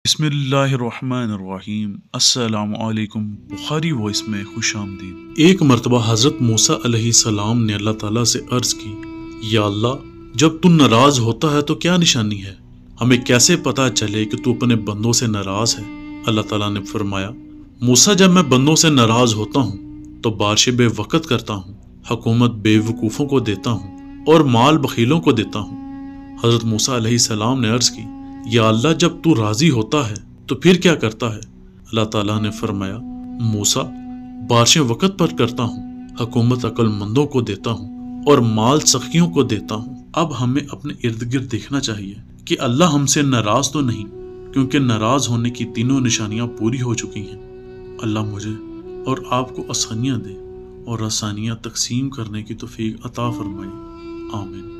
बिस्मिल्लाहिर्रहमानिर्रहीम। अस्सलामुअलैकुम। बुखारी वॉइस में खुश आमदीद। एक मरतबा हज़रत मूसा अलैहिस्सलाम ने अल्लाह ताला से अर्ज़ की, या अल्लाह, जब तू नाराज़ होता है तो क्या निशानी है? हमें कैसे पता चले कि तू अपने बंदों से नाराज़ है? अल्लाह ताला ने फरमाया, मूसा, जब मैं बंदों से नाराज़ होता हूँ तो बारिशें बेवक़्त करता हूँ, हुकूमत बेवकूफ़ों को देता हूँ और माल बखीलों को देता हूँ। हज़रत मूसा अलैहिस्सलाम ने अर्ज़ की, या अल्लाह, जब तू राज़ी होता है तो फिर क्या करता है? अल्लाह ताला ने फरमाया, मूसा, बारिशें वक़्त पर करता हूँ, हुकूमत अक्लमंदों को देता हूँ और माल सखियों को देता हूँ। अब हमें अपने इर्द गिर्द देखना चाहिए कि अल्लाह हमसे नाराज़ तो नहीं, क्योंकि नाराज़ होने की तीनों निशानियाँ पूरी हो चुकी हैं। अल्लाह मुझे और आपको आसानियाँ दे और आसानियाँ तकसीम करने की तौफीक अता फरमाए। आमीन।